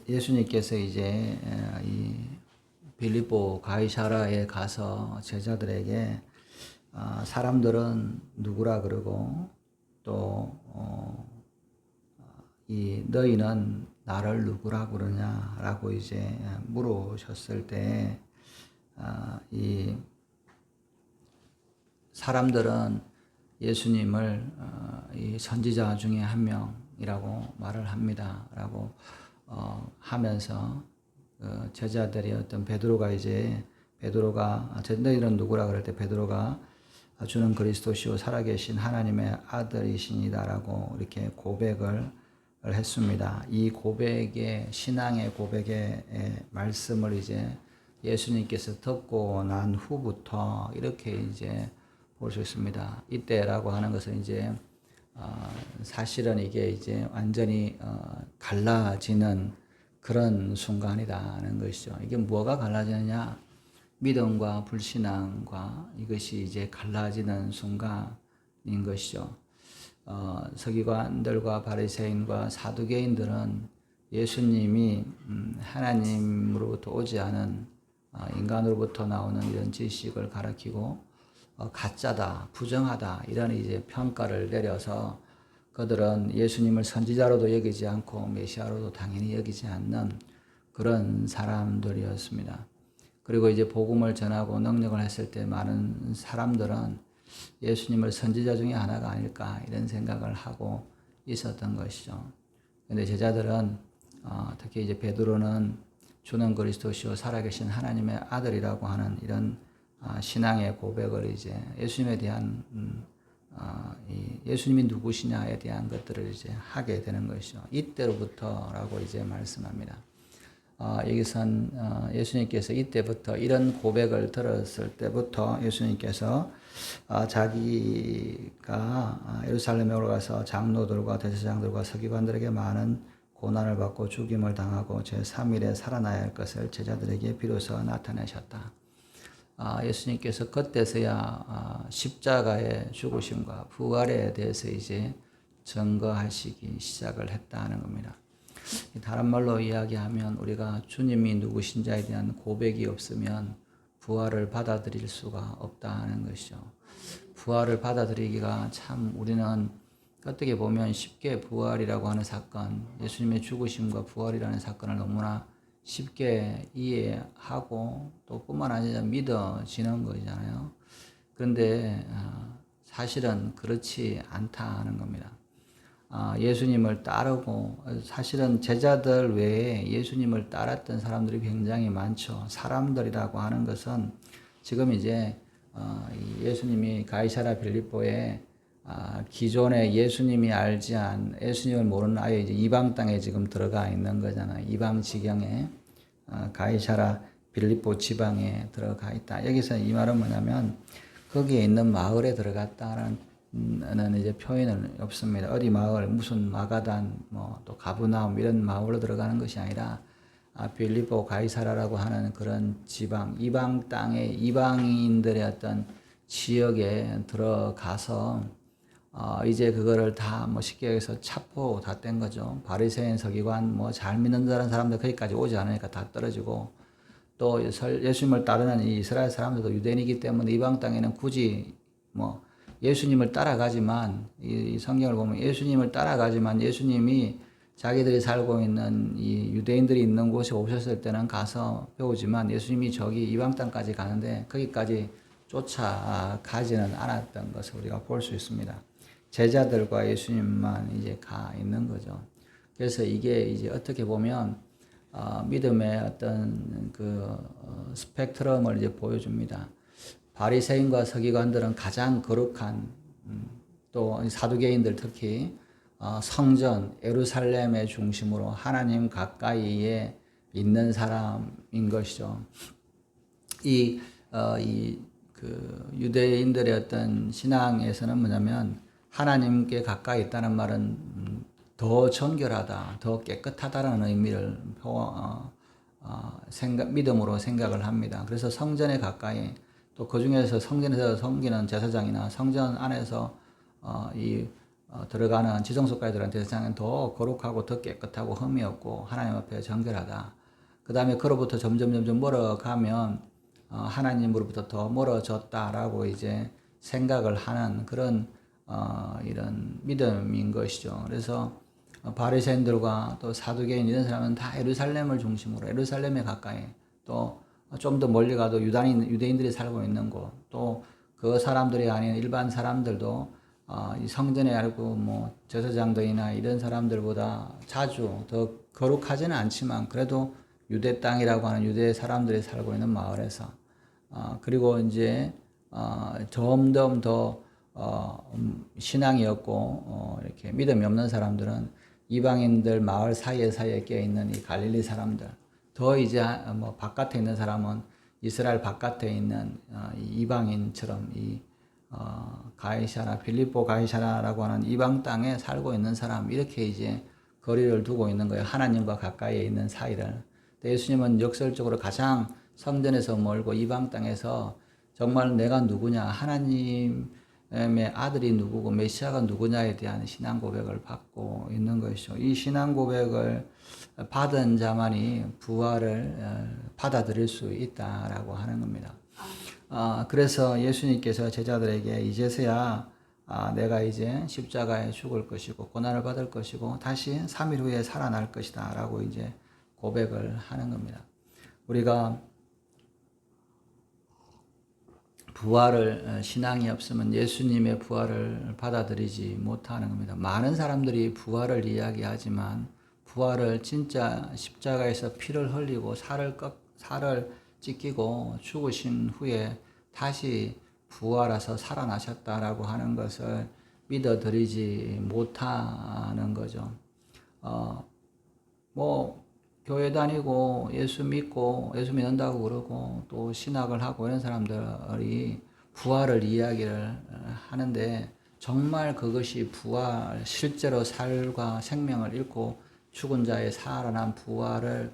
예수님께서 이제 이 빌립보 가이사라에 가서 제자들에게 사람들은 누구라 그러고 또 이 너희는 나를 누구라 그러냐라고 이제 물으셨을 때 이 사람들은 예수님을 이 선지자 중에 한 명이라고 말을 합니다라고 하면서 제자들이 어떤 베드로가 너희는 누구라 그럴 때 베드로가 주는 그리스도시요 살아계신 하나님의 아들이시니다라고 이렇게 고백을 했습니다. 이 고백의 신앙의 고백의 말씀을 이제 예수님께서 듣고 난 후부터 이렇게 이제 볼 수 있습니다. 이때라고 하는 것은 이제 사실은 이게 이제 완전히 갈라지는 그런 순간이라는 것이죠. 이게 뭐가 갈라지느냐? 믿음과 불신앙과 이것이 이제 갈라지는 순간인 것이죠. 서기관들과 바리새인과 사두개인들은 예수님이 하나님으로부터 오지 않은 인간으로부터 나오는 이런 지식을 가르치고 가짜다, 부정하다 이런 이제 평가를 내려서 그들은 예수님을 선지자로도 여기지 않고 메시아로도 당연히 여기지 않는 그런 사람들이었습니다. 그리고 이제 복음을 전하고 능력을 했을 때 많은 사람들은 예수님을 선지자 중에 하나가 아닐까 이런 생각을 하고 있었던 것이죠. 그런데 제자들은 특히 이제 베드로는 주는 그리스도시요 살아계신 하나님의 아들이라고 하는 이런 신앙의 고백을 이제 예수님에 대한 예수님이 누구시냐에 대한 것들을 이제 하게 되는 것이죠. 이때로부터라고 이제 말씀합니다. 여기선 예수님께서 이때부터 이런 고백을 들었을 때부터 예수님께서 자기가 예루살렘에 올라가서 장로들과 대제사장들과 서기관들에게 많은 고난을 받고 죽임을 당하고 제3일에 살아나야 할 것을 제자들에게 비로소 나타내셨다. 예수님께서 그때서야 십자가의 죽으심과 부활에 대해서 이제 증거하시기 시작을 했다는 겁니다. 다른 말로 이야기하면 우리가 주님이 누구신지에 대한 고백이 없으면 부활을 받아들일 수가 없다는 것이죠. 부활을 받아들이기가 참 우리는 어떻게 보면 쉽게 부활이라고 하는 사건, 예수님의 죽으심과 부활이라는 사건을 너무나 쉽게 이해하고 또 뿐만 아니라 믿어지는 거잖아요. 그런데 사실은 그렇지 않다는 겁니다. 예수님을 따르고 사실은 제자들 외에 예수님을 따랐던 사람들이 굉장히 많죠. 사람들이라고 하는 것은 지금 이제 예수님이 가이사라 빌립보에 기존에 예수님이 알지 않은 예수님을 모르는 아예 이제 이방 땅에 지금 들어가 있는 거잖아요. 이방 지경에 가이사라 빌립보 지방에 들어가 있다. 여기서 이 말은 뭐냐면 거기에 있는 마을에 들어갔다는 이제 표현은 없습니다. 어디 마을, 무슨 마가단, 또 가브나움 이런 마을로 들어가는 것이 아니라 빌립보 가이사라라고 하는 그런 지방, 이방 땅에 이방인들의 어떤 지역에 들어가서 이제 그거를 다 쉽게 해서 차포 다 뗀 거죠. 바리새인, 서기관, 잘 믿는 사람들 거기까지 오지 않으니까 다 떨어지고 또 예수님을 따르는 이 이스라엘 사람들도 유대인이기 때문에 이방 땅에는 굳이 예수님을 따라가지만 이 성경을 보면 예수님을 따라가지만 예수님이 자기들이 살고 있는 이 유대인들이 있는 곳에 오셨을 때는 가서 배우지만 예수님이 저기 이방 땅까지 가는데 거기까지 쫓아가지는 않았던 것을 우리가 볼 수 있습니다. 제자들과 예수님만 이제 가 있는 거죠. 그래서 이게 이제 어떻게 보면 믿음의 어떤 그 스펙트럼을 이제 보여줍니다. 바리새인과 서기관들은 가장 거룩한 또 사두개인들 특히 성전 예루살렘의 중심으로 하나님 가까이에 있는 사람인 것이죠. 그 유대인들의 어떤 신앙에서는 뭐냐면 하나님께 가까이 있다는 말은 더 정결하다, 더 깨끗하다라는 의미를 믿음으로 생각을 합니다. 그래서 성전에 가까이 또 그 중에서 성전에서 섬기는 제사장이나 성전 안에서 이 들어가는 지성소까지 들어가는 대제사장은 더 거룩하고 더 깨끗하고 흠이 없고 하나님 앞에 정결하다. 그 다음에 그로부터 점점 멀어가면 하나님으로부터 더 멀어졌다라고 이제 생각을 하는 그런 이런 믿음인 것이죠. 그래서 바리새인들과 또 사두개인 이런 사람은 다 예루살렘을 중심으로 예루살렘에 가까이 또 좀 더 멀리 가도 유대인들이 살고 있는 곳 또 그 사람들이 아닌 일반 사람들도 이 성전에 알고 뭐 제사장들이나 이런 사람들보다 자주 더 거룩하지는 않지만 그래도 유대 땅이라고 하는 유대 사람들이 살고 있는 마을에서 그리고 이제 점점 더 신앙이 없고 이렇게 믿음이 없는 사람들은 이방인들 마을 사이에 끼어 있는 이 갈릴리 사람들 더 이제 뭐 바깥에 있는 사람은 이스라엘 바깥에 있는 이방인처럼 이 가이사라 빌립보 가이사라라고 하는 이방 땅에 살고 있는 사람 이렇게 이제 거리를 두고 있는 거예요. 하나님과 가까이에 있는 사이를. 예수님은 역설적으로 가장 성전에서 멀고 이방 땅에서 정말 내가 누구냐 하나님의 아들이 누구고 메시아가 누구냐에 대한 신앙 고백을 받고 있는 것이죠. 이 신앙 고백을 받은 자만이 부활을 받아들일 수 있다라고 하는 겁니다. 그래서 예수님께서 제자들에게 이제서야 내가 이제 십자가에 죽을 것이고 고난을 받을 것이고 다시 3일 후에 살아날 것이다 라고 이제 고백을 하는 겁니다. 우리가 부활을 신앙이 없으면 예수님의 부활을 받아들이지 못하는 겁니다. 많은 사람들이 부활을 이야기하지만 부활을 진짜 십자가에서 피를 흘리고 살을 찢기고 죽으신 후에 다시 부활해서 살아나셨다라고 하는 것을 믿어드리지 못하는 거죠. 뭐 교회 다니고 예수 믿고 예수 믿는다고 그러고 또 신학을 하고 이런 사람들이 부활을 이야기를 하는데 정말 그것이 부활 실제로 살과 생명을 잃고 죽은 자의 살아난 부활을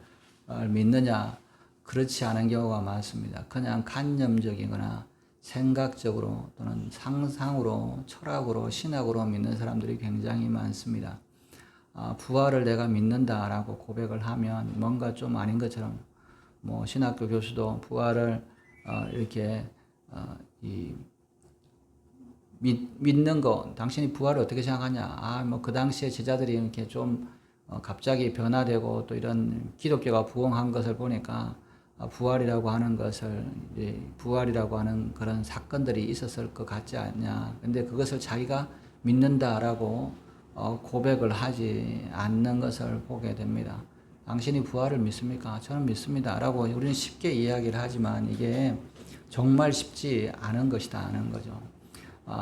믿느냐? 그렇지 않은 경우가 많습니다. 그냥 관념적이거나 생각적으로 또는 상상으로 철학으로 신학으로 믿는 사람들이 굉장히 많습니다. 부활을 내가 믿는다라고 고백을 하면 뭔가 좀 아닌 것처럼 뭐 신학교 교수도 부활을 이렇게 믿는 거 당신이 부활을 어떻게 생각하냐? 뭐 그 당시에 제자들이 이렇게 좀 갑자기 변화되고 또 이런 기독교가 부흥한 것을 보니까 부활이라고 하는 것을 부활이라고 하는 그런 사건들이 있었을 것 같지 않냐. 근데 그것을 자기가 믿는다라고 고백을 하지 않는 것을 보게 됩니다. 당신이 부활을 믿습니까? 저는 믿습니다. 라고 우리는 쉽게 이야기를 하지만 이게 정말 쉽지 않은 것이다 하는 거죠.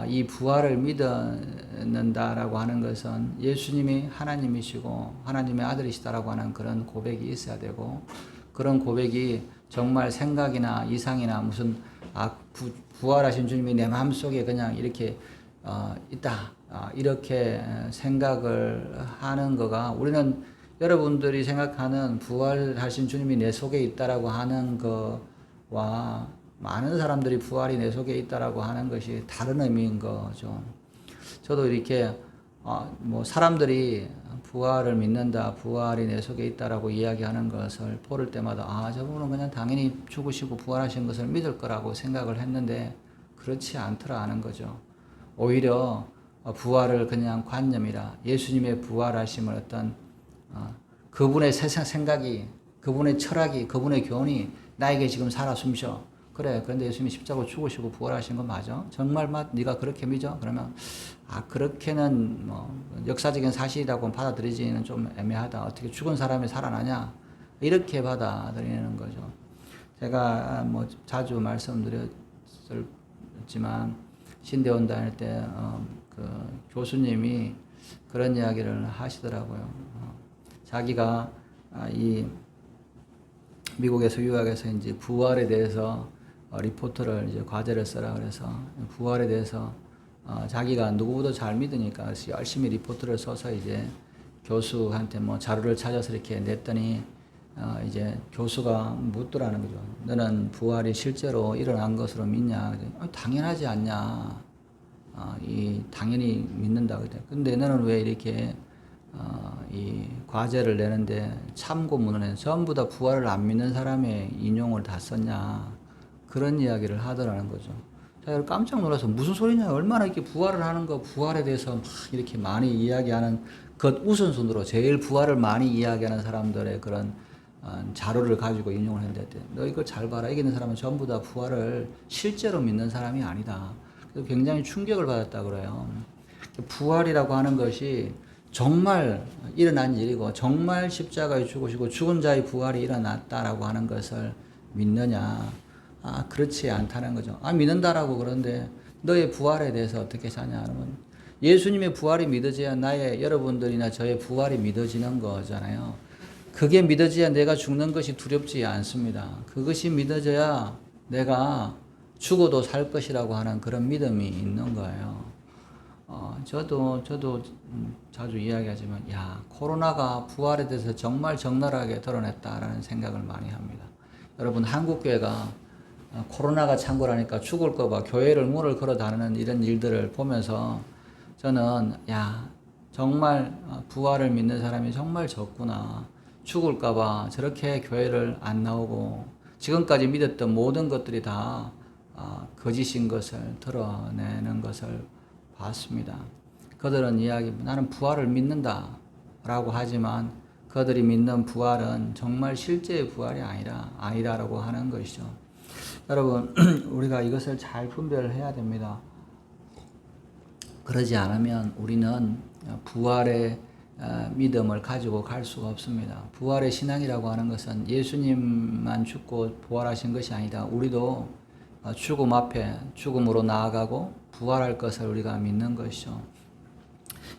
이 부활을 믿는다라고 하는 것은 예수님이 하나님이시고 하나님의 아들이시다라고 하는 그런 고백이 있어야 되고 그런 고백이 정말 생각이나 이상이나 무슨 부활하신 주님이 내 마음속에 그냥 이렇게 있다 이렇게 생각을 하는 거가 우리는 여러분들이 생각하는 부활하신 주님이 내 속에 있다라고 하는 거와 많은 사람들이 부활이 내 속에 있다라고 하는 것이 다른 의미인 거죠. 저도 이렇게 뭐 사람들이 부활을 믿는다, 부활이 내 속에 있다라고 이야기하는 것을 보를 때마다 저분은 그냥 당연히 죽으시고 부활하신 것을 믿을 거라고 생각을 했는데 그렇지 않더라 하는 거죠. 오히려 부활을 그냥 관념이라 예수님의 부활하심을 어떤 그분의 세상 생각이, 그분의 철학이, 그분의 교훈이 나에게 지금 살아 숨쉬어. 그래, 그런데 예수님이 십자가로 죽으시고 부활하신 거 맞아? 정말 네가 그렇게 믿어? 그러면 그렇게는 뭐 역사적인 사실이라고 받아들이지는 좀 애매하다. 어떻게 죽은 사람이 살아나냐? 이렇게 받아들이는 거죠. 제가 뭐 자주 말씀드렸지만 신대원 다닐 때 그 교수님이 그런 이야기를 하시더라고요. 자기가 이 미국에서 유학해서 이제 부활에 대해서 리포트를 이제 과제를 써라 그래서 부활에 대해서 자기가 누구보다 잘 믿으니까 열심히 리포트를 써서 이제 교수한테 뭐 자료를 찾아서 이렇게 냈더니 이제 교수가 묻더라는 거죠. 너는 부활이 실제로 일어난 것으로 믿냐? 당연하지 않냐? 당연히 믿는다 그래. 근데 너는 왜 이렇게 이 과제를 내는데 참고문헌에 전부 다 부활을 안 믿는 사람의 인용을 다 썼냐, 그런 이야기를 하더라는 거죠. 자, 깜짝 놀라서 무슨 소리냐, 얼마나 이렇게 부활을 하는 거, 부활에 대해서 막 이렇게 많이 이야기하는 것 우선순위로 제일 부활을 많이 이야기하는 사람들의 그런 자료를 가지고 인용을 했는데, 너 이거 잘 봐라, 여기 있는 사람은 전부 다 부활을 실제로 믿는 사람이 아니다. 그래서 굉장히 충격을 받았다 그래요. 부활이라고 하는 것이 정말 일어난 일이고 정말 십자가에 죽으시고 죽은 자의 부활이 일어났다라고 하는 것을 믿느냐? 그렇지 않다는 거죠. 믿는다라고 그러는데 너의 부활에 대해서 어떻게 사냐 하면, 예수님의 부활이 믿어져야 나의, 여러분들이나 저의 부활이 믿어지는 거잖아요. 그게 믿어져야 내가 죽는 것이 두렵지 않습니다. 그것이 믿어져야 내가 죽어도 살 것이라고 하는 그런 믿음이 있는 거예요. 저도 자주 이야기하지만, 코로나가 부활에 대해서 정말 적나라하게 드러냈다라는 생각을 많이 합니다. 여러분, 한국교회가 코로나가 창궐하니까 죽을까봐 교회를 문을 걸어 닫는 이런 일들을 보면서 저는, 정말 부활을 믿는 사람이 정말 적구나. 죽을까봐 저렇게 교회를 안 나오고 지금까지 믿었던 모든 것들이 다 거짓인 것을 드러내는 것을 봤습니다. 그들은 나는 부활을 믿는다 라고 하지만 그들이 믿는 부활은 정말 실제의 부활이 아니다라고 하는 것이죠. 여러분, 우리가 이것을 잘 분별을 해야 됩니다. 그러지 않으면 우리는 부활의 믿음을 가지고 갈 수가 없습니다. 부활의 신앙이라고 하는 것은 예수님만 죽고 부활하신 것이 아니다. 우리도 죽음 앞에 죽음으로 나아가고 부활할 것을 우리가 믿는 것이죠.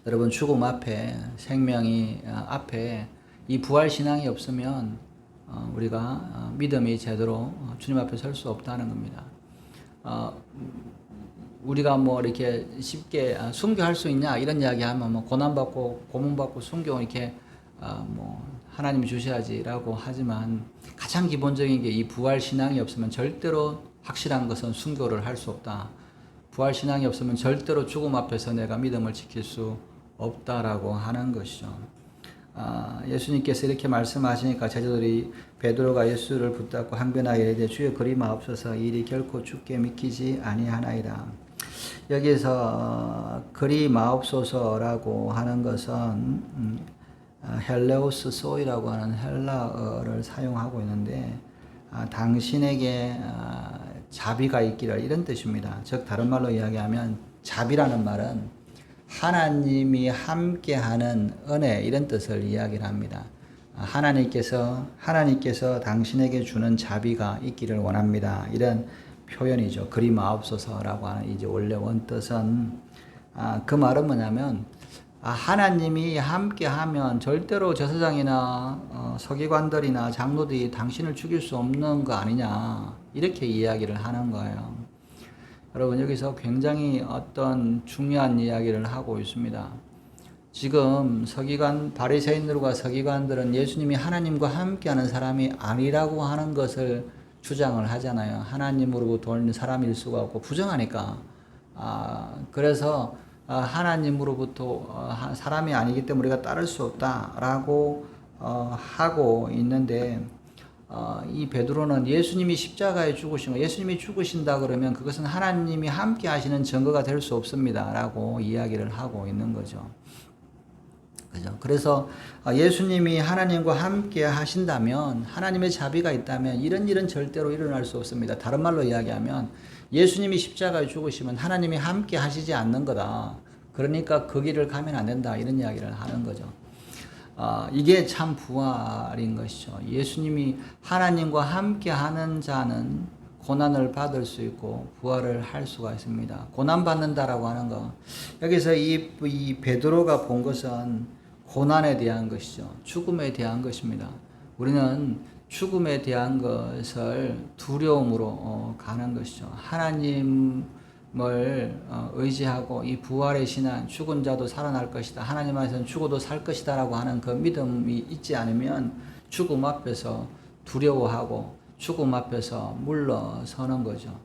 여러분, 죽음 앞에, 생명이 앞에 이 부활 신앙이 없으면 우리가 믿음이 제대로 주님 앞에 설 수 없다는 겁니다. 우리가 이렇게 쉽게 순교할 수 있냐 이런 이야기하면 고난받고 고문받고 순교 이렇게 하나님이 주셔야지라고 하지만, 가장 기본적인 게 이 부활 신앙이 없으면 절대로 확실한 것은 순교를 할 수 없다. 부활 신앙이 없으면 절대로 죽음 앞에서 내가 믿음을 지킬 수 없다라고 하는 것이죠. 예수님께서 이렇게 말씀하시니까 제자들이 베드로가 예수를 붙잡고 항변하여 이르되 주여 그리 마옵소서, 이 일이 결코 주께 믿기지 아니하나이다. 여기서 그리 마옵소서라고 하는 것은 헬레오스 소이라고 하는 헬라어를 사용하고 있는데, 당신에게 자비가 있기를, 이런 뜻입니다. 즉 다른 말로 이야기하면 자비라는 말은 하나님이 함께하는 은혜, 이런 뜻을 이야기를 합니다. 하나님께서 당신에게 주는 자비가 있기를 원합니다. 이런 표현이죠. 그리 마옵소서라고 하는 이제 원래 원뜻은, 그 말은 뭐냐면 하나님이 함께하면 절대로 제사장이나 서기관들이나 장로들이 당신을 죽일 수 없는 거 아니냐, 이렇게 이야기를 하는 거예요. 여러분, 여기서 굉장히 어떤 중요한 이야기를 하고 있습니다. 지금 바리새인들과 서기관들은 예수님이 하나님과 함께하는 사람이 아니라고 하는 것을 주장을 하잖아요. 하나님으로부터 온 사람일 수가 없고 부정하니까. 그래서 하나님으로부터 사람이 아니기 때문에 우리가 따를 수 없다라고 하고 있는데, 이 베드로는 예수님이 십자가에 죽으신 거, 예수님이 죽으신다 그러면 그것은 하나님이 함께 하시는 증거가 될 수 없습니다 라고 이야기를 하고 있는 거죠. 그죠? 그래서 예수님이 하나님과 함께 하신다면, 하나님의 자비가 있다면 이런 일은 절대로 일어날 수 없습니다. 다른 말로 이야기하면 예수님이 십자가에 죽으시면 하나님이 함께 하시지 않는 거다. 그러니까 그 길을 가면 안 된다. 이런 이야기를 하는 거죠. 이게 참 부활인 것이죠. 예수님이 하나님과 함께 하는 자는 고난을 받을 수 있고 부활을 할 수가 있습니다. 고난받는다라고 하는 거, 여기서 이 베드로가 본 것은 고난에 대한 것이죠. 죽음에 대한 것입니다. 우리는 죽음에 대한 것을 두려움으로 가는 것이죠. 하나님을 의지하고 이 부활의 신앙, 죽은 자도 살아날 것이다, 하나님 안에서는 죽어도 살 것이다 라고 하는 그 믿음이 있지 않으면 죽음 앞에서 두려워하고 죽음 앞에서 물러서는 거죠.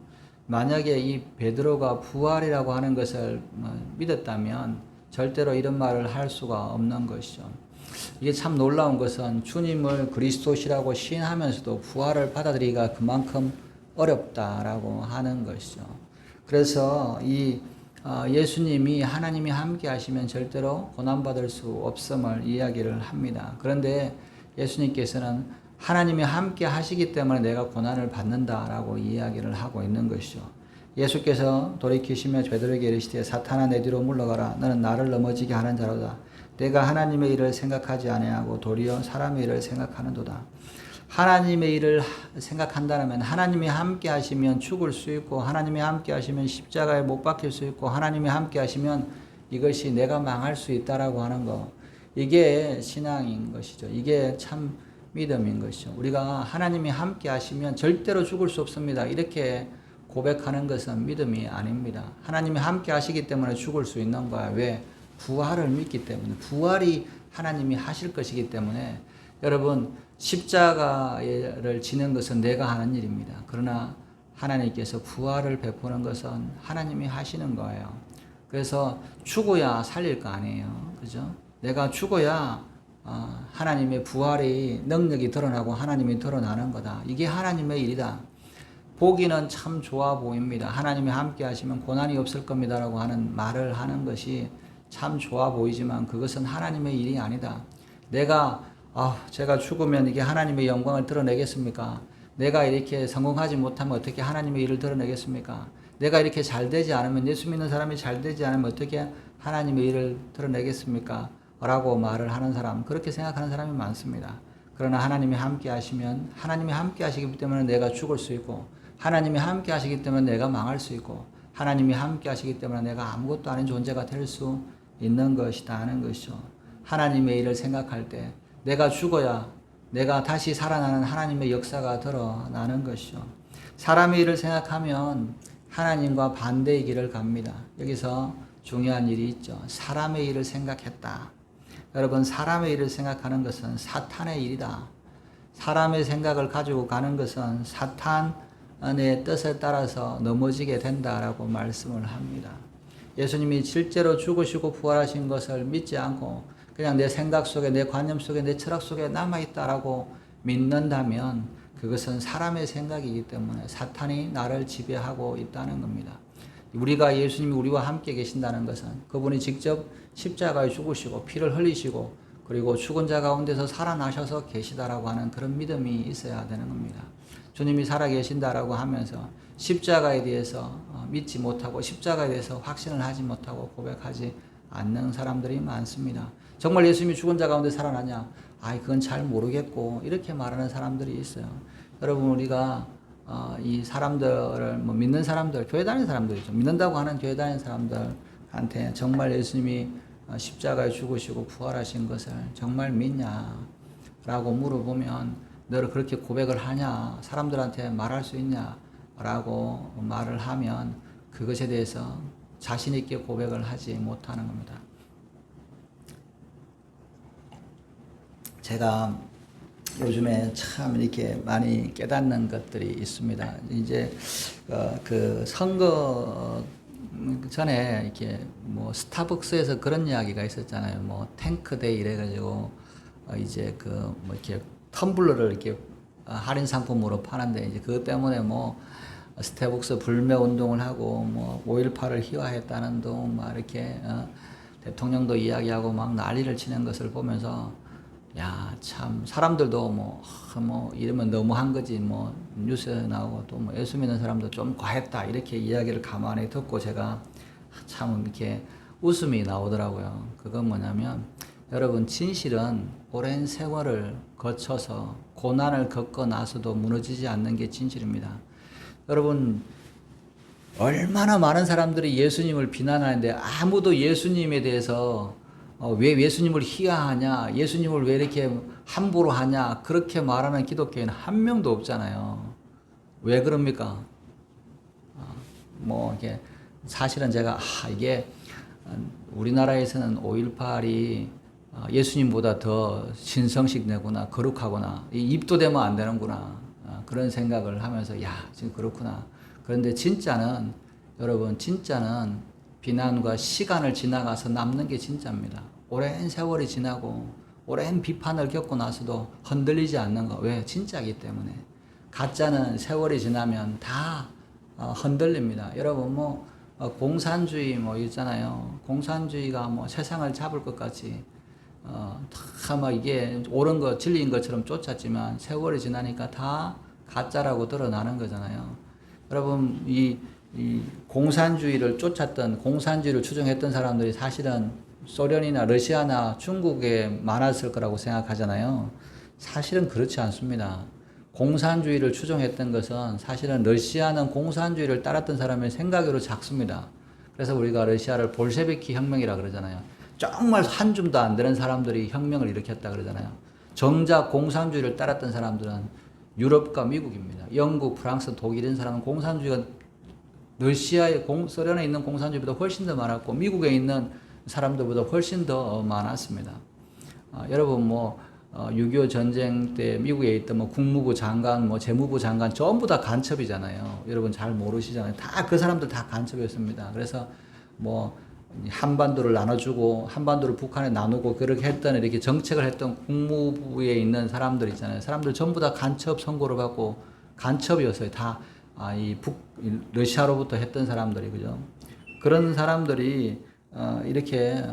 만약에 이 베드로가 부활이라고 하는 것을 믿었다면 절대로 이런 말을 할 수가 없는 것이죠. 이게 참 놀라운 것은 주님을 그리스도시라고 시인하면서도 부활을 받아들이기가 그만큼 어렵다라고 하는 것이죠. 그래서 이 예수님이 하나님이 함께 하시면 절대로 고난받을 수 없음을 이야기를 합니다. 그런데 예수님께서는 하나님이 함께 하시기 때문에 내가 고난을 받는다라고 이야기를 하고 있는 것이죠. 예수께서 돌이키시며 베드로에게 이르시되 사탄아 내 뒤로 물러가라 너는 나를 넘어지게 하는 자로다. 내가 하나님의 일을 생각하지 아니하고 도리어 사람의 일을 생각하는도다. 하나님의 일을 생각한다면 하나님이 함께 하시면 죽을 수 있고 하나님이 함께 하시면 십자가에 못 박힐 수 있고 하나님이 함께 하시면 이것이 내가 망할 수 있다라고 하는 거, 이게 신앙인 것이죠. 이게 참 믿음인 것이죠. 우리가 하나님이 함께 하시면 절대로 죽을 수 없습니다. 이렇게 고백하는 것은 믿음이 아닙니다. 하나님이 함께 하시기 때문에 죽을 수 있는 거야. 왜? 부활을 믿기 때문에. 부활이 하나님이 하실 것이기 때문에. 여러분, 십자가를 지는 것은 내가 하는 일입니다. 그러나 하나님께서 부활을 베푸는 것은 하나님이 하시는 거예요. 그래서 죽어야 살릴 거 아니에요. 그죠? 내가 죽어야 하나님의 부활의 능력이 드러나고 하나님이 드러나는 거다. 이게 하나님의 일이다. 보기는 참 좋아 보입니다. 하나님이 함께 하시면 고난이 없을 겁니다라고 하는 말을 하는 것이 참 좋아 보이지만 그것은 하나님의 일이 아니다. 제가 죽으면 이게 하나님의 영광을 드러내겠습니까? 내가 이렇게 성공하지 못하면 어떻게 하나님의 일을 드러내겠습니까? 내가 이렇게 잘 되지 않으면, 예수 믿는 사람이 잘 되지 않으면 어떻게 하나님의 일을 드러내겠습니까? 라고 말을 하는 사람, 그렇게 생각하는 사람이 많습니다. 그러나 하나님이 함께 하시면, 하나님이 함께 하시기 때문에 내가 죽을 수 있고, 하나님이 함께 하시기 때문에 내가 망할 수 있고, 하나님이 함께 하시기 때문에 내가 아무것도 아닌 존재가 될 수 있는 것이다 하는 것이죠. 하나님의 일을 생각할 때 내가 죽어야 내가 다시 살아나는 하나님의 역사가 드러나는 것이죠. 사람의 일을 생각하면 하나님과 반대의 길을 갑니다. 여기서 중요한 일이 있죠. 사람의 일을 생각했다. 여러분, 사람의 일을 생각하는 것은 사탄의 일이다. 사람의 생각을 가지고 가는 것은 사탄의 뜻에 따라서 넘어지게 된다라고 말씀을 합니다. 예수님이 실제로 죽으시고 부활하신 것을 믿지 않고 그냥 내 생각 속에, 내 관념 속에, 내 철학 속에 남아있다라고 믿는다면 그것은 사람의 생각이기 때문에 사탄이 나를 지배하고 있다는 겁니다. 우리가, 예수님이 우리와 함께 계신다는 것은 그분이 직접 십자가에 죽으시고 피를 흘리시고 그리고 죽은 자 가운데서 살아나셔서 계시다라고 하는 그런 믿음이 있어야 되는 겁니다. 주님이 살아계신다라고 하면서 십자가에 대해서 믿지 못하고 십자가에 대해서 확신을 하지 못하고 고백하지 않는 사람들이 많습니다. 정말 예수님이 죽은 자 가운데 살아나냐? 그건 잘 모르겠고 이렇게 말하는 사람들이 있어요. 여러분, 우리가 이 사람들을 믿는 사람들, 교회 다니는 사람들이죠. 믿는다고 하는 교회 다니는 사람들한테 정말 예수님이 십자가에 죽으시고 부활하신 것을 정말 믿냐? 라고 물어보면 너를 그렇게 고백을 하냐? 사람들한테 말할 수 있냐? 라고 말을 하면 그것에 대해서 자신 있게 고백을 하지 못하는 겁니다. 제가 요즘에 참 이렇게 많이 깨닫는 것들이 있습니다. 이제 그 선거 전에 이렇게 스타벅스에서 그런 이야기가 있었잖아요. 탱크데이 이래가지고 이제 이렇게 텀블러를 이렇게 할인 상품으로 파는데 이제 그것 때문에 스타벅스 불매 운동을 하고 5.18을 희화했다는 둥 이렇게 대통령도 이야기하고 막 난리를 치는 것을 보면서 참 사람들도 이러면 너무한 거지 뉴스에 나오고 또 예수 믿는 사람도 좀 과했다 이렇게 이야기를 가만히 듣고 제가 참 이렇게 웃음이 나오더라고요. 그건 뭐냐면 여러분, 진실은 오랜 세월을 거쳐서 고난을 겪고 나서도 무너지지 않는 게 진실입니다. 여러분, 얼마나 많은 사람들이 예수님을 비난하는데 아무도 예수님에 대해서 왜 예수님을 희화하냐, 예수님을 왜 이렇게 함부로 하냐, 그렇게 말하는 기독교인은 한 명도 없잖아요. 왜 그럽니까? 이게 사실은 제가 이게 우리나라에서는 5.18이 예수님보다 더 신성식내구나, 거룩하구나, 입도 대면 안 되는구나, 그런 생각을 하면서 지금 그렇구나. 그런데 진짜는, 여러분, 진짜는 비난과 시간을 지나가서 남는 게 진짜입니다. 오랜 세월이 지나고 오랜 비판을 겪고 나서도 흔들리지 않는 거. 왜? 진짜이기 때문에. 가짜는 세월이 지나면 다 흔들립니다. 여러분, 공산주의 있잖아요. 공산주의가 세상을 잡을 것 같이 다 막 이게 옳은 거, 진리인 것처럼 쫓았지만 세월이 지나니까 다 가짜라고 드러나는 거잖아요. 여러분, 이 공산주의를 쫓았던, 공산주의를 추종했던 사람들이 사실은 소련이나 러시아나 중국에 많았을 거라고 생각하잖아요. 사실은 그렇지 않습니다. 공산주의를 추종했던 것은 사실은 러시아는 공산주의를 따랐던 사람의 생각으로 작습니다. 그래서 우리가 러시아를 볼셰비키 혁명이라 그러잖아요. 정말 한 줌도 안 되는 사람들이 혁명을 일으켰다 그러잖아요. 정작 공산주의를 따랐던 사람들은 유럽과 미국입니다. 영국, 프랑스, 독일 이런 사람은 공산주의가 소련에 있는 공산주의보다 훨씬 더 많았고 미국에 있는 사람들보다 훨씬 더 많았습니다. 여러분 6.25 전쟁 때 미국에 있던 국무부 장관, 재무부 장관 전부 다 간첩이잖아요. 여러분 잘 모르시잖아요. 다 그 사람들 다 간첩이었습니다. 그래서 한반도를 나눠주고 한반도를 북한에 나누고 그렇게 했던 이렇게 정책을 했던 국무부에 있는 사람들 있잖아요. 사람들 전부 다 간첩 선고를 받고 간첩이었어요. 다 러시아로부터 했던 사람들이, 그죠? 그런 사람들이 이렇게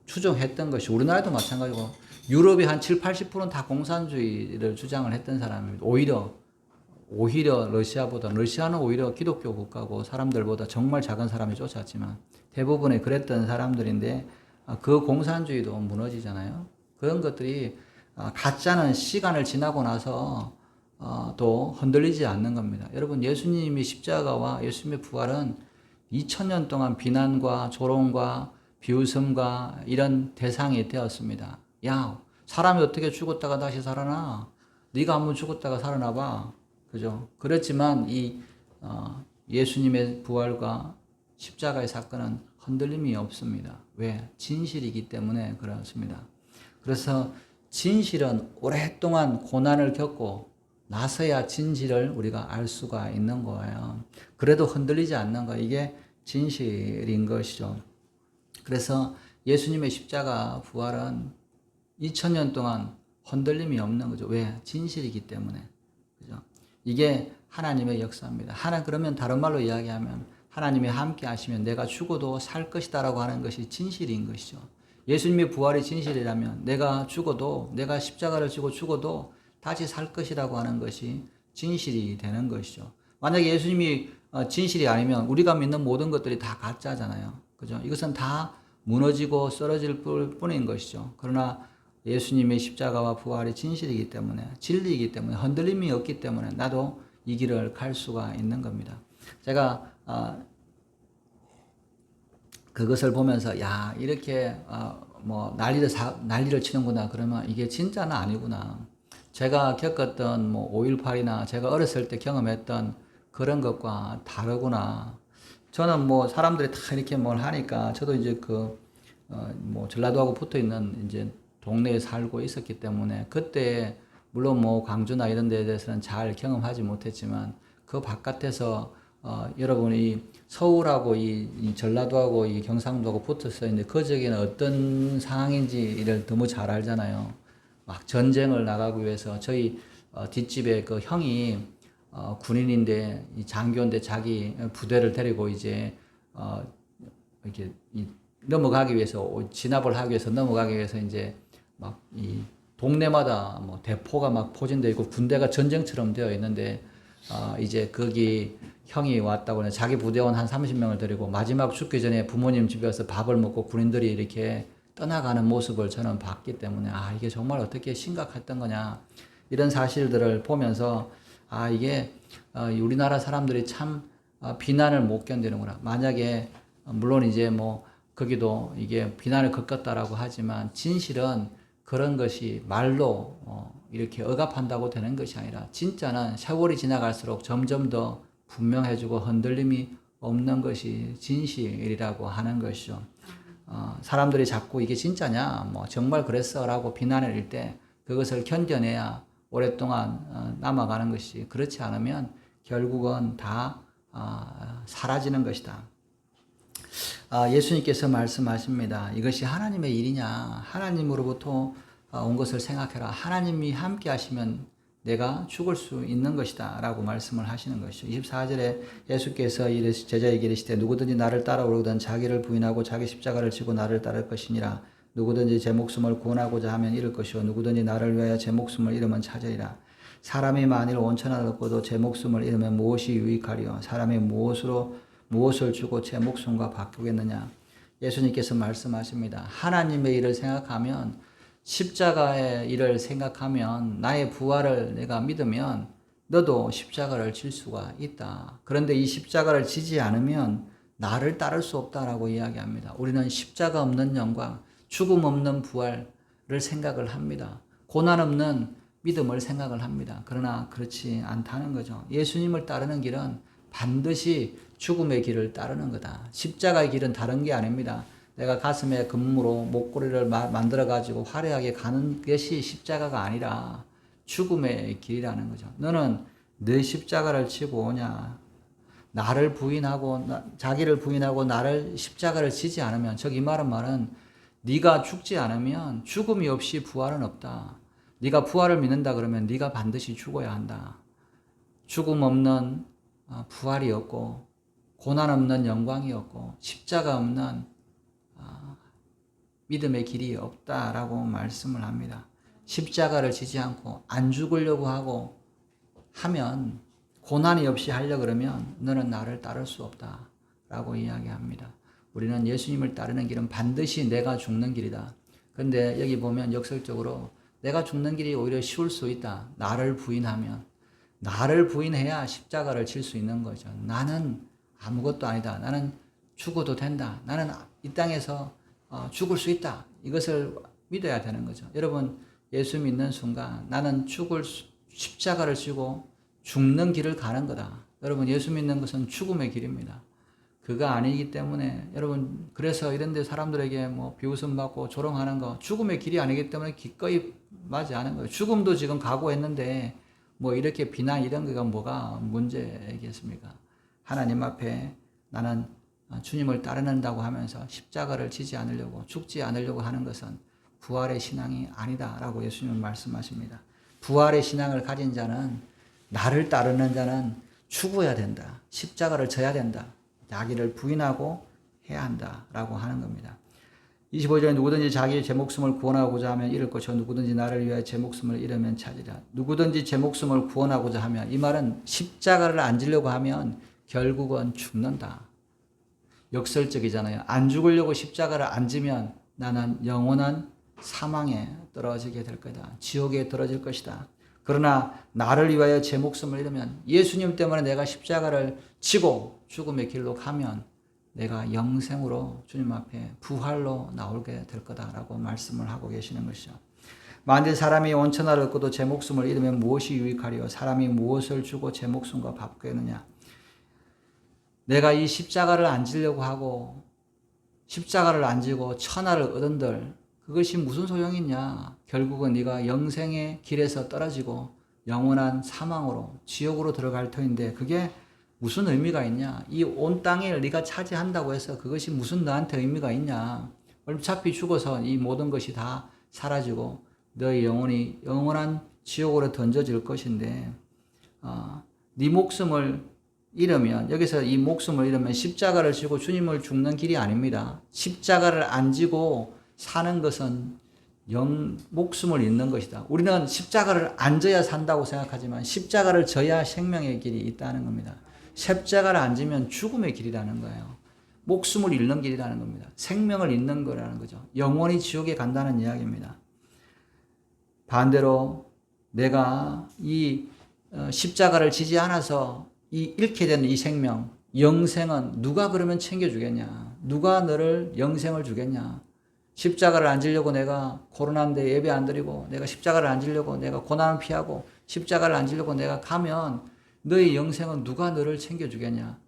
추종했던 것이 우리나라도 마찬가지고 유럽이 한 7, 80%는 다 공산주의를 주장을 했던 사람입니다. 오히려 러시아는 오히려 기독교 국가고 사람들보다 정말 작은 사람이 쫓았지만 대부분의 그랬던 사람들인데 그 공산주의도 무너지잖아요. 그런 것들이 가짜는 시간을 지나고 나서 또 흔들리지 않는 겁니다. 여러분, 예수님이 십자가와 예수님의 부활은 2000년 동안 비난과 조롱과 비웃음과 이런 대상이 되었습니다. 야, 사람이 어떻게 죽었다가 다시 살아나? 네가 한번 죽었다가 살아나봐. 그죠? 그렇지만 예수님의 부활과 십자가의 사건은 흔들림이 없습니다. 왜? 진실이기 때문에 그렇습니다. 그래서 진실은 오랫동안 고난을 겪고 나서야 진실을 우리가 알 수가 있는 거예요. 그래도 흔들리지 않는 거, 이게 진실인 것이죠. 그래서 예수님의 십자가 부활은 2000년 동안 흔들림이 없는 거죠. 왜? 진실이기 때문에. 그죠? 이게 하나님의 역사입니다. 그러면 다른 말로 이야기하면 하나님이 함께 하시면 내가 죽어도 살 것이다라고 하는 것이 진실인 것이죠. 예수님의 부활이 진실이라면 내가 십자가를 지고 죽어도 다시 살 것이라고 하는 것이 진실이 되는 것이죠. 만약에 예수님이 진실이 아니면 우리가 믿는 모든 것들이 다 가짜잖아요. 그죠? 이것은 다 무너지고 쓰러질 뿐인 것이죠. 그러나 예수님의 십자가와 부활이 진실이기 때문에, 진리이기 때문에, 흔들림이 없기 때문에 나도 이 길을 갈 수가 있는 겁니다. 제가 그것을 보면서 이렇게 난리를 치는구나. 그러면 이게 진짜는 아니구나. 제가 겪었던 5.18이나 제가 어렸을 때 경험했던 그런 것과 다르구나. 저는 사람들이 다 이렇게 뭘 하니까 저도 이제 전라도하고 붙어 있는 이제 동네에 살고 있었기 때문에 그때 물론 광주나 이런 데에 대해서는 잘 경험하지 못했지만 그 바깥에서 여러분이 서울하고 이 전라도하고 이 경상도하고 붙어서 있는데 그 지역에는 어떤 상황인지를 너무 잘 알잖아요. 막 전쟁을 나가기 위해서 저희 뒷집에 그 형이 군인인데 이 장교인데 자기 부대를 데리고 이제 이렇게 넘어가기 위해서 진압을 하기 위해서 넘어가기 위해서 이제 막 이 동네마다 대포가 막 포진되어 있고 군대가 전쟁처럼 되어 있는데 이제 거기 형이 왔다고 해 자기 부대원 한 30명을 데리고 마지막 죽기 전에 부모님 집에 와서 밥을 먹고 군인들이 이렇게 떠나가는 모습을 저는 봤기 때문에 이게 정말 어떻게 심각했던 거냐 이런 사실들을 보면서 이게 우리나라 사람들이 참 비난을 못 견디는구나. 만약에 물론 이제 거기도 이게 비난을 겪었다라고 하지만 진실은 그런 것이 말로 이렇게 억압한다고 되는 것이 아니라 진짜는 세월이 지나갈수록 점점 더 분명해지고 흔들림이 없는 것이 진실이라고 하는 것이죠. 사람들이 자꾸 이게 진짜냐, 정말 그랬어 라고 비난을 할 때 그것을 견뎌내야 오랫동안 남아가는 것이, 그렇지 않으면 결국은 다 사라지는 것이다. 예수님께서 말씀하십니다. 이것이 하나님의 일이냐? 하나님으로부터 온 것을 생각해라. 하나님이 함께 하시면 내가 죽을 수 있는 것이다 라고 말씀을 하시는 것이죠. 24절에 예수께서 제자에게 이르시되 누구든지 나를 따라오거든 자기를 부인하고 자기 십자가를 지고 나를 따를 것이니라. 누구든지 제 목숨을 구원하고자 하면 잃을 것이요 누구든지 나를 위하여 제 목숨을 잃으면 찾으리라. 사람이 만일 온천을 얻고도 제 목숨을 잃으면 무엇이 유익하리요? 사람이 무엇을 주고 제 목숨과 바꾸겠느냐? 예수님께서 말씀하십니다. 하나님의 일을 생각하면, 십자가의 일을 생각하면, 나의 부활을 내가 믿으면 너도 십자가를 질 수가 있다. 그런데 이 십자가를 지지 않으면 나를 따를 수 없다라고 이야기합니다. 우리는 십자가 없는 영광, 죽음 없는 부활을 생각을 합니다. 고난 없는 믿음을 생각을 합니다. 그러나 그렇지 않다는 거죠. 예수님을 따르는 길은 반드시 죽음의 길을 따르는 거다. 십자가의 길은 다른 게 아닙니다. 내가 가슴에 금으로 목걸이를 만들어 가지고 화려하게 가는 것이 십자가가 아니라 죽음의 길이라는 거죠. 너는 내 십자가를 지고 오냐? 나를 부인하고 자기를 부인하고 나를 십자가를 지지 않으면, 즉 이 말은 네가 죽지 않으면 죽음이 없이 부활은 없다. 네가 부활을 믿는다 그러면 네가 반드시 죽어야 한다. 죽음 없는 부활이 없고 고난 없는 영광이 없고 십자가 없는 믿음의 길이 없다라고 말씀을 합니다. 십자가를 지지 않고 안 죽으려고 하고 하면, 고난이 없이 하려고 그러면 너는 나를 따를 수 없다라고 이야기합니다. 우리는 예수님을 따르는 길은 반드시 내가 죽는 길이다. 그런데 여기 보면 역설적으로 내가 죽는 길이 오히려 쉬울 수 있다. 나를 부인하면. 나를 부인해야 십자가를 질 수 있는 거죠. 나는 아무것도 아니다. 나는 죽어도 된다. 나는 이 땅에서 죽을 수 있다. 이것을 믿어야 되는 거죠. 여러분, 예수 믿는 순간 나는 십자가를 지고 죽는 길을 가는 거다. 여러분, 예수 믿는 것은 죽음의 길입니다. 그가 아니기 때문에 여러분, 그래서 이런 데 사람들에게 비웃음 받고 조롱하는 거 죽음의 길이 아니기 때문에 기꺼이 맞이하는 거예요. 죽음도 지금 각오했는데 이렇게 비난 이런 거가 뭐가 문제겠습니까? 하나님 앞에 나는 주님을 따르는다고 하면서 십자가를 지지 않으려고, 죽지 않으려고 하는 것은 부활의 신앙이 아니다라고 예수님은 말씀하십니다. 부활의 신앙을 가진 자는, 나를 따르는 자는 죽어야 된다. 십자가를 져야 된다. 자기를 부인하고 해야 한다라고 하는 겁니다. 25절에 누구든지 제 목숨을 구원하고자 하면 잃을 것이요 누구든지 나를 위하여 제 목숨을 잃으면 찾으리라. 누구든지 제 목숨을 구원하고자 하면, 이 말은 십자가를 안 지려고 하면 결국은 죽는다. 역설적이잖아요. 안 죽으려고 십자가를 안 지면 나는 영원한 사망에 떨어지게 될 거다. 지옥에 떨어질 것이다. 그러나 나를 위하여 제 목숨을 잃으면, 예수님 때문에 내가 십자가를 지고 죽음의 길로 가면 내가 영생으로 주님 앞에 부활로 나오게 될 거다라고 말씀을 하고 계시는 것이죠. 만일 사람이 온천을 얻고도 제 목숨을 잃으면 무엇이 유익하리요? 사람이 무엇을 주고 제 목숨과 바꾸겠느냐? 내가 이 십자가를 안 지려고 하고 십자가를 안 지고 천하를 얻은들 그것이 무슨 소용이 있냐? 결국은 네가 영생의 길에서 떨어지고 영원한 사망으로, 지옥으로 들어갈 터인데 그게 무슨 의미가 있냐? 이 온 땅을 네가 차지한다고 해서 그것이 무슨 너한테 의미가 있냐? 어차피 죽어서 이 모든 것이 다 사라지고 너의 영혼이 영원한 지옥으로 던져질 것인데, 네 목숨을 잃으면, 여기서 이 목숨을 잃으면 십자가를 지고 주님을 죽는 길이 아닙니다. 십자가를 안 지고 사는 것은 목숨을 잃는 것이다. 우리는 십자가를 안 져야 산다고 생각하지만 십자가를 져야 생명의 길이 있다는 겁니다. 십자가를 안 지면 죽음의 길이라는 거예요. 목숨을 잃는 길이라는 겁니다. 생명을 잃는 거라는 거죠. 영원히 지옥에 간다는 이야기입니다. 반대로 내가 이 십자가를 지지 않아서 잃게 되는 이 생명, 영생은 누가 그러면 챙겨주겠냐? 누가 너를 영생을 주겠냐? 십자가를 안 지려고 내가 코로나인데 예배 안 드리고, 내가 십자가를 안 지려고 내가 고난을 피하고, 십자가를 안 지려고 내가 가면 너의 영생은 누가 너를 챙겨주겠냐?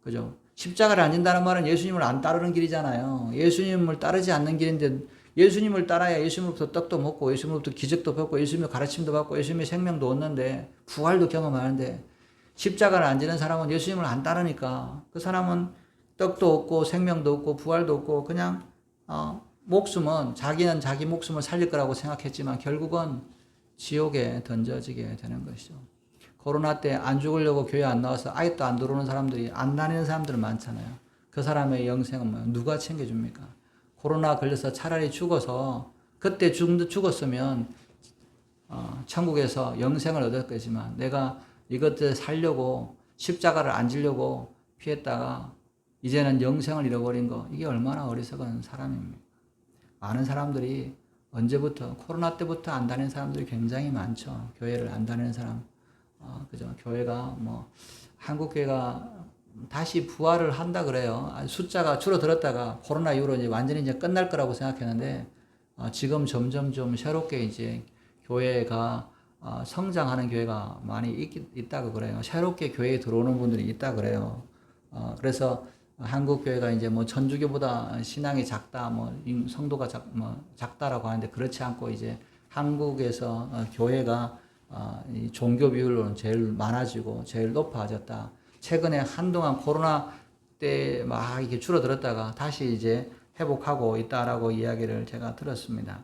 그죠? 십자가를 안 진다는 말은 예수님을 안 따르는 길이잖아요. 예수님을 따르지 않는 길인데, 예수님을 따라야 예수님으로부터 떡도 먹고, 예수님으로부터 기적도 받고, 예수님의 가르침도 받고, 예수님의 생명도 얻는데, 부활도 경험하는데, 십자가를 안 지는 사람은 예수님을 안 따르니까 그 사람은 떡도 없고 생명도 없고 부활도 없고 그냥 목숨은 자기는 자기 목숨을 살릴 거라고 생각했지만 결국은 지옥에 던져지게 되는 것이죠. 코로나 때 안 죽으려고 교회 안 나와서 아직도 안 들어오는 사람들이 안 다니는 사람들은 많잖아요. 그 사람의 영생은 뭐 누가 챙겨줍니까? 코로나 걸려서 차라리 죽어서 그때 죽었으면 천국에서 영생을 얻었겠지만 내가 이것들 살려고 십자가를 안 지려고 피했다가 이제는 영생을 잃어버린 거 이게 얼마나 어리석은 사람입니까? 많은 사람들이 언제부터 코로나 때부터 안 다니는 사람들이 굉장히 많죠. 교회를 안 다니는 사람. 그죠? 교회가 뭐 한국 교회가 다시 부활을 한다 그래요. 숫자가 줄어들었다가 코로나 이후로 이제 완전히 이제 끝날 거라고 생각했는데 지금 점점 좀 새롭게 이제 교회가 성장하는 교회가 많이 있다고 그래요. 새롭게 교회에 들어오는 분들이 있다 그래요. 그래서 한국 교회가 이제 뭐 천주교보다 신앙이 작다, 뭐 성도가 작다라고 하는데 그렇지 않고 이제 한국에서 교회가 이 종교 비율로는 제일 많아지고 제일 높아졌다. 최근에 한동안 코로나 때 막 이렇게 줄어들었다가 다시 이제 회복하고 있다라고 이야기를 제가 들었습니다.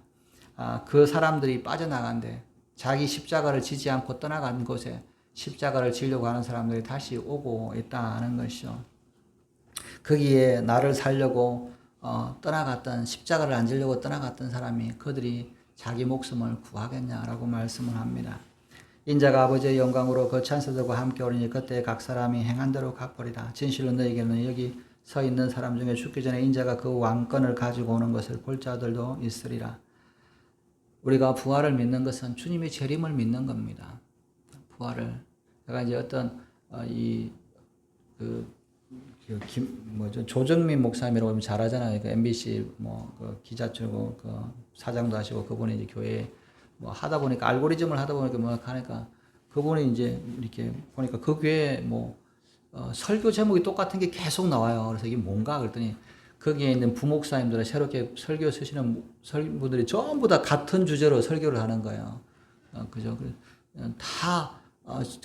그 사람들이 빠져나간데 자기 십자가를 지지 않고 떠나간 곳에 십자가를 지려고 하는 사람들이 다시 오고 있다는 것이죠. 거기에 나를 살려고 떠나갔던 십자가를 안 지려고 떠나갔던 사람이 그들이 자기 목숨을 구하겠냐라고 말씀을 합니다. 인자가 아버지의 영광으로 그 천사들과 함께 오리니 그때 각 사람이 행한 대로 갚으리라. 진실로 너에게는 여기 서 있는 사람 중에 죽기 전에 인자가 그 왕권을 가지고 오는 것을 볼 자들도 있으리라. 우리가 부활을 믿는 것은 주님의 재림을 믿는 겁니다. 부활을. 제가 이제 어떤 조정민 목사님이라고 잘 하잖아요. 그 MBC 그 기자 출고 그 사장도 하시고 그분이 이제 교회 뭐 하다 보니까 알고리즘을 하다 보니까 뭐 하니까 그분이 이제 이렇게 보니까 그 교회 설교 제목이 똑같은 게 계속 나와요. 그래서 이게 뭔가 그랬더니 거기에 있는 부목사님들은 새롭게 설교 쓰시는 분들이 전부 다 같은 주제로 설교를 하는 거예요. 그죠? 다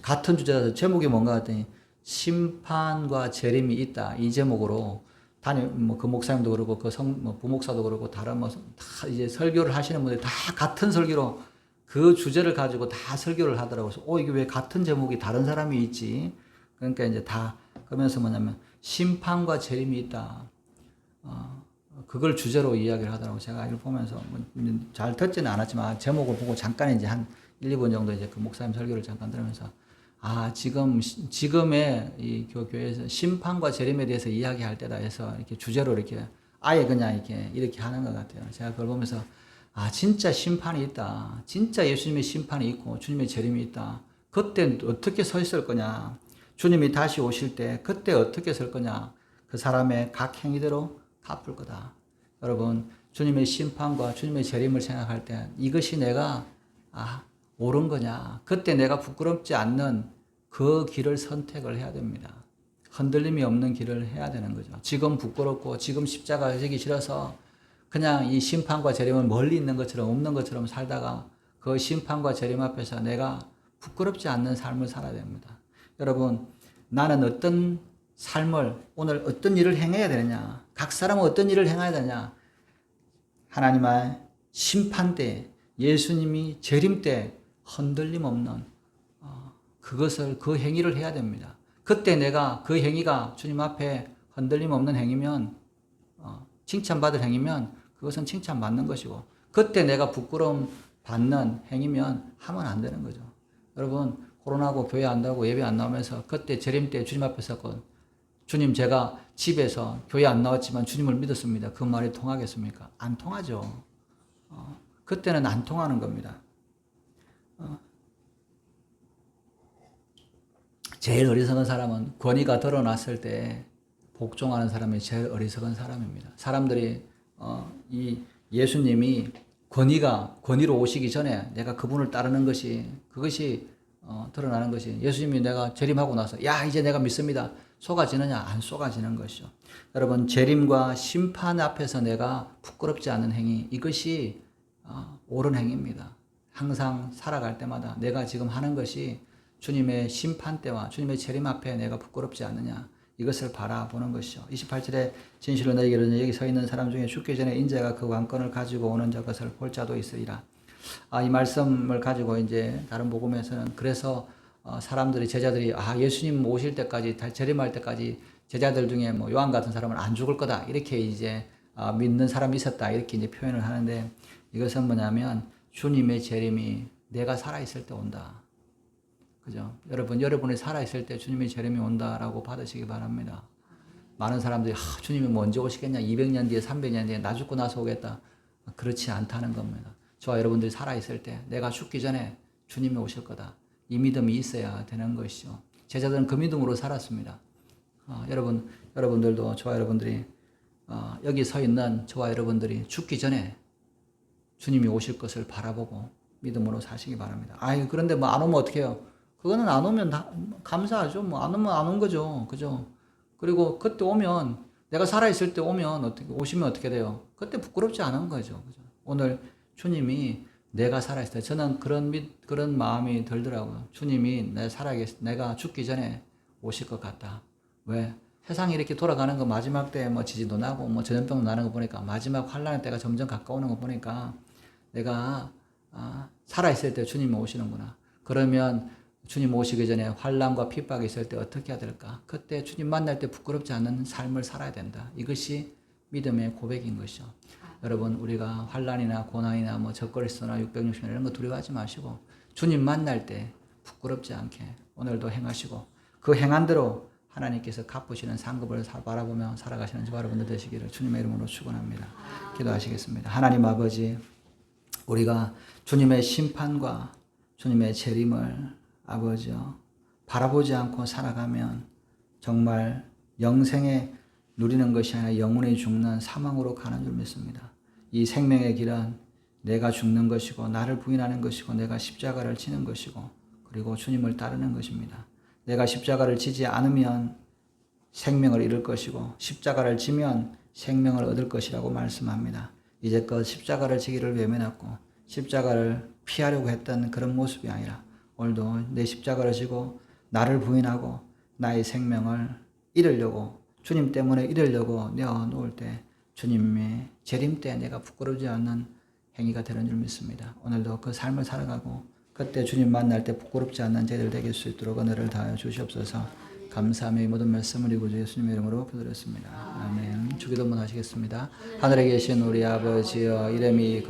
같은 주제라서 제목이 뭔가 했더니 심판과 재림이 있다. 이 제목으로 그 목사님도 그러고 부목사도 그러고 다른 다 이제 설교를 하시는 분들이 다 같은 설교로 그 주제를 가지고 다 설교를 하더라고요. 그래서 이게 왜 같은 제목이 다른 사람이 있지? 그러니까 이제 다 그러면서 뭐냐면 심판과 재림이 있다. 그걸 주제로 이야기를 하더라고요. 제가 이걸 보면서 잘 듣지는 않았지만 제목을 보고 잠깐 이제 한 1, 2분 정도 이제 그 목사님 설교를 잠깐 들으면서 지금의 이 교회에서 심판과 재림에 대해서 이야기할 때다 해서 이렇게 주제로 이렇게 아예 그냥 이렇게 하는 것 같아요. 제가 그걸 보면서 진짜 심판이 있다. 진짜 예수님의 심판이 있고 주님의 재림이 있다. 그때 어떻게 서 있을 거냐. 주님이 다시 오실 때 그때 어떻게 설 거냐. 그 사람의 각 행위대로 갚을 거다. 여러분, 주님의 심판과 주님의 재림을 생각할 때 이것이 내가 옳은 거냐. 그때 내가 부끄럽지 않는 그 길을 선택을 해야 됩니다. 흔들림이 없는 길을 해야 되는 거죠. 지금 부끄럽고 지금 십자가 지기 싫어서 그냥 이 심판과 재림은 멀리 있는 것처럼 없는 것처럼 살다가 그 심판과 재림 앞에서 내가 부끄럽지 않는 삶을 살아야 됩니다. 여러분, 나는 어떤 삶을 오늘 어떤 일을 행해야 되느냐. 각 사람은 어떤 일을 행해야 되냐. 하나님의 심판 때, 예수님이 재림 때 흔들림 없는 그 행위를 해야 됩니다. 그때 내가 그 행위가 주님 앞에 흔들림 없는 행위면 칭찬받을 행위면 그것은 칭찬받는 것이고 그때 내가 부끄러움 받는 행위면 하면 안 되는 거죠. 여러분 코로나고 교회 안 나오고 예배 안 나오면서 그때 재림 때 주님 앞에 섰건 주님 제가 집에서 교회 안 나왔지만 주님을 믿었습니다. 그 말이 통하겠습니까? 안 통하죠. 그때는 안 통하는 겁니다. 제일 어리석은 사람은 권위가 드러났을 때 복종하는 사람이 제일 어리석은 사람입니다. 사람들이 이 예수님이 권위로 오시기 전에 내가 그분을 따르는 그것이 드러나는 것이 예수님이 내가 재림하고 나서 야 이제 내가 믿습니다. 속아지느냐? 안 속아지는 것이죠. 여러분 재림과 심판 앞에서 내가 부끄럽지 않은 행위 이것이 옳은 행위입니다. 항상 살아갈 때마다 내가 지금 하는 것이 주님의 심판 때와 주님의 재림 앞에 내가 부끄럽지 않느냐 이것을 바라보는 것이죠. 28절에 진실로 너에게 이르노니 여기 서 있는 사람 중에 죽기 전에 인자가 그 왕권을 가지고 오는 것을 볼 자도 있으리라. 이 말씀을 가지고 이제 다른 복음에서는 그래서 사람들이 제자들이 예수님 오실 때까지 재림할 때까지 제자들 중에 뭐 요한 같은 사람은 안 죽을 거다 이렇게 이제 믿는 사람이 있었다 이렇게 이제 표현을 하는데 이것은 뭐냐면 주님의 재림이 내가 살아 있을 때 온다. 그죠? 여러분이 살아 있을 때 주님의 재림이 온다라고 받으시기 바랍니다. 많은 사람들이 주님이 뭐 언제 오시겠냐? 200년 뒤에 300년 뒤에 나 죽고 나서 오겠다. 그렇지 않다는 겁니다. 저와 여러분들이 살아 있을 때 내가 죽기 전에 주님이 오실 거다. 이 믿음이 있어야 되는 것이죠. 제자들은 그 믿음으로 살았습니다. 여러분들도 저와 여러분들이 여기 서 있는 저와 여러분들이 죽기 전에 주님이 오실 것을 바라보고 믿음으로 사시기 바랍니다. 그런데 뭐 안 오면 어떻게 해요? 그거는 안 오면 감사하죠. 뭐 안 오면 안 온 거죠. 그죠? 그리고 그때 오면 내가 살아있을 때 오시면 어떻게 돼요? 그때 부끄럽지 않은 거죠. 그죠? 오늘 주님이 내가 살아있을 때 저는 그런 마음이 들더라고요. 주님이 내가 죽기 전에 오실 것 같다. 왜? 세상이 이렇게 돌아가는 거 마지막 때 뭐 지진도 나고 뭐 전염병도 나는 거 보니까 마지막 환란의 때가 점점 가까우는 거 보니까 내가 살아있을 때 주님이 오시는구나. 그러면 주님 오시기 전에 환란과 핍박이 있을 때 어떻게 해야 될까? 그때 주님 만날 때 부끄럽지 않은 삶을 살아야 된다. 이것이 믿음의 고백인 것이죠. 여러분 우리가 환란이나 고난이나 뭐 적그리스도나 660년 이런 거 두려워하지 마시고 주님 만날 때 부끄럽지 않게 오늘도 행하시고 그 행한 대로 하나님께서 갚으시는 상급을 바라보며 살아가시는 저와 여러분들 되시기를 주님의 이름으로 축원합니다. 기도하시겠습니다. 하나님 아버지 우리가 주님의 심판과 주님의 재림을 아버지요 바라보지 않고 살아가면 정말 영생에 누리는 것이 아니라 영원히 죽는 사망으로 가는 줄 믿습니다. 이 생명의 길은 내가 죽는 것이고 나를 부인하는 것이고 내가 십자가를 지는 것이고 그리고 주님을 따르는 것입니다. 내가 십자가를 지지 않으면 생명을 잃을 것이고 십자가를 지면 생명을 얻을 것이라고 말씀합니다. 이제껏 십자가를 지기를 외면했고 십자가를 피하려고 했던 그런 모습이 아니라 오늘도 내 십자가를 지고 나를 부인하고 나의 생명을 잃으려고 주님 때문에 잃으려고 내어놓을 때 주님의 재림 때 내가 부끄러우지 않는 행위가 되는 줄 믿습니다. 오늘도 그 삶을 살아가고 그때 주님 만날 때 부끄럽지 않는 저희들 되길 수 있도록 은혜를 다하여 주시옵소서. 감사하며 이 모든 말씀을 이구 주 예수님의 이름으로 기도드렸습니다. 아멘. 주기도 한번 하시겠습니다. 하늘에 계신 우리 아버지여 이름이